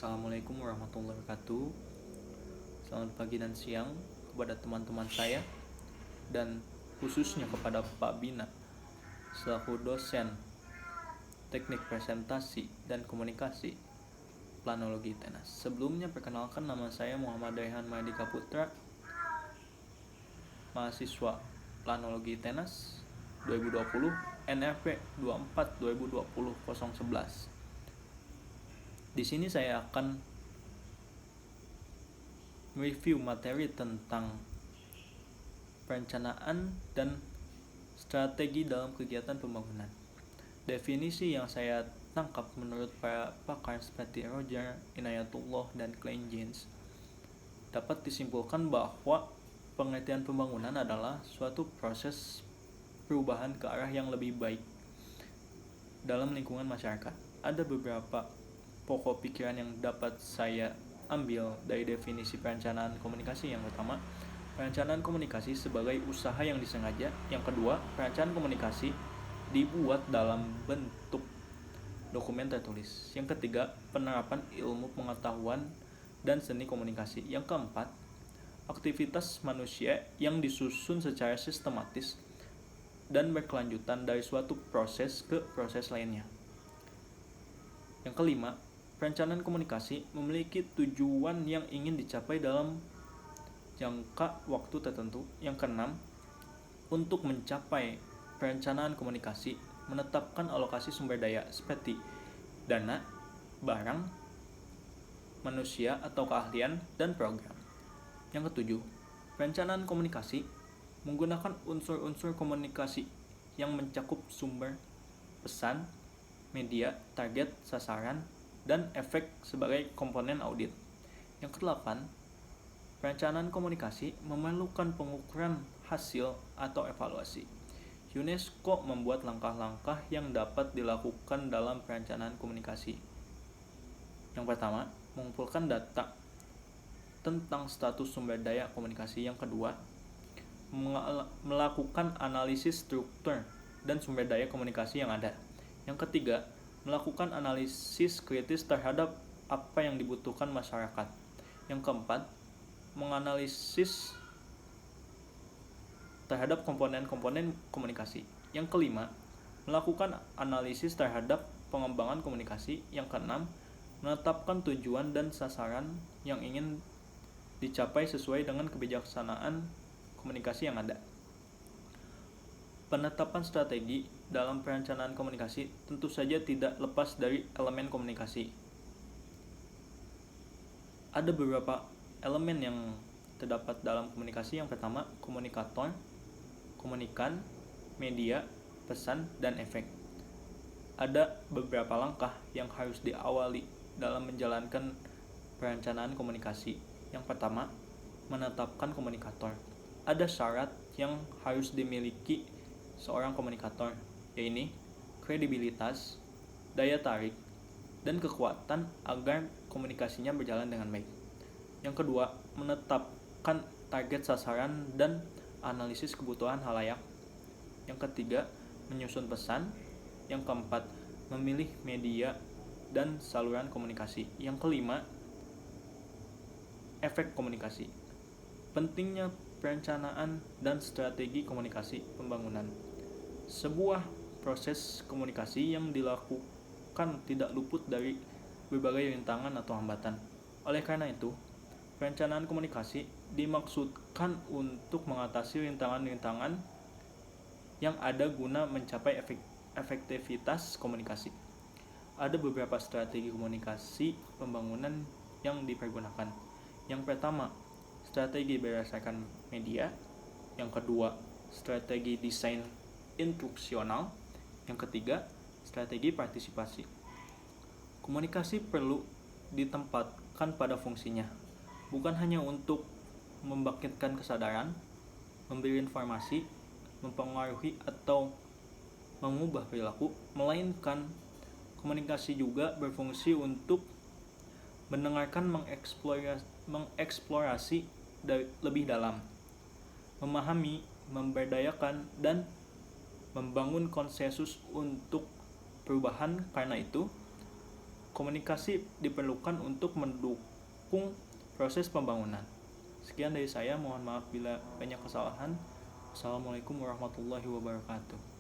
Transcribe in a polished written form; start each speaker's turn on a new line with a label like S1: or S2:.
S1: Assalamualaikum warahmatullahi wabarakatuh. Selamat pagi dan siang kepada teman-teman saya dan khususnya kepada Pak Bina selaku dosen Teknik Presentasi dan Komunikasi Planologi Tenas. Sebelumnya perkenalkan, nama saya Muhammad Raihan Mardika Putra, mahasiswa Planologi Tenas 2020 NRP 24 2020 011. Di sini saya akan review materi tentang perencanaan dan strategi dalam kegiatan pembangunan. Definisi yang saya tangkap menurut para pakar seperti Roger, Inayatullah, dan Klein Jeans dapat disimpulkan bahwa pengertian pembangunan adalah suatu proses perubahan ke arah yang lebih baik dalam lingkungan masyarakat. Ada beberapa pokok pikiran yang dapat saya ambil dari definisi perencanaan komunikasi. Yang pertama, perencanaan komunikasi sebagai usaha yang disengaja. Yang kedua, perencanaan komunikasi dibuat dalam bentuk dokumen tertulis. Yang ketiga, penerapan ilmu pengetahuan dan seni komunikasi. Yang keempat, aktivitas manusia yang disusun secara sistematis dan berkelanjutan dari suatu proses ke proses lainnya. Yang kelima, perencanaan komunikasi memiliki tujuan yang ingin dicapai dalam jangka waktu tertentu. Yang keenam, untuk mencapai perencanaan komunikasi, menetapkan alokasi sumber daya seperti dana, barang, manusia atau keahlian, dan program. Yang ketujuh, perencanaan komunikasi menggunakan unsur-unsur komunikasi yang mencakup sumber, pesan, media, target, sasaran, dan efek sebagai komponen audit. Yang kedelapan, perencanaan komunikasi memerlukan pengukuran hasil atau evaluasi. UNESCO membuat langkah-langkah yang dapat dilakukan dalam perencanaan komunikasi. Yang pertama, mengumpulkan data tentang status sumber daya komunikasi. Yang kedua, melakukan analisis struktur dan sumber daya komunikasi yang ada. Yang ketiga, melakukan analisis kritis terhadap apa yang dibutuhkan masyarakat. Yang keempat, menganalisis terhadap komponen-komponen komunikasi. Yang kelima, melakukan analisis terhadap pengembangan komunikasi. Yang keenam, menetapkan tujuan dan sasaran yang ingin dicapai sesuai dengan kebijaksanaan komunikasi yang ada. Penetapan strategi dalam perencanaan komunikasi tentu saja tidak lepas dari elemen komunikasi. Ada beberapa elemen yang terdapat dalam komunikasi. Yang pertama, komunikator, komunikan, media, pesan, dan efek. Ada beberapa langkah yang harus diawali dalam menjalankan perencanaan komunikasi. Yang pertama, menetapkan komunikator. Ada syarat yang harus dimiliki seorang komunikator, yaitu kredibilitas, daya tarik, dan kekuatan agar komunikasinya berjalan dengan baik. Yang kedua, menetapkan target sasaran dan analisis kebutuhan halayak. Yang ketiga, menyusun pesan. Yang keempat, memilih media dan saluran komunikasi. Yang kelima, efek komunikasi. Pentingnya perencanaan dan strategi komunikasi pembangunan. Sebuah proses komunikasi yang dilakukan tidak luput dari berbagai rintangan atau hambatan. Oleh karena itu, perencanaan komunikasi dimaksudkan untuk mengatasi rintangan-rintangan yang ada guna mencapai efektivitas komunikasi. Ada beberapa strategi komunikasi pembangunan yang dipergunakan. Yang pertama, strategi berdasarkan media. Yang kedua, strategi desain instruksional. Yang ketiga, strategi partisipasi. Komunikasi perlu ditempatkan pada fungsinya, bukan hanya untuk membangkitkan kesadaran, memberi informasi, mempengaruhi atau mengubah perilaku, melainkan komunikasi juga berfungsi untuk mendengarkan, mengeksplorasi lebih dalam, memahami, memberdayakan, dan membangun konsensus untuk perubahan. Karena itu, komunikasi diperlukan untuk mendukung proses pembangunan. Sekian dari saya, mohon maaf bila banyak kesalahan. Assalamualaikum warahmatullahi wabarakatuh.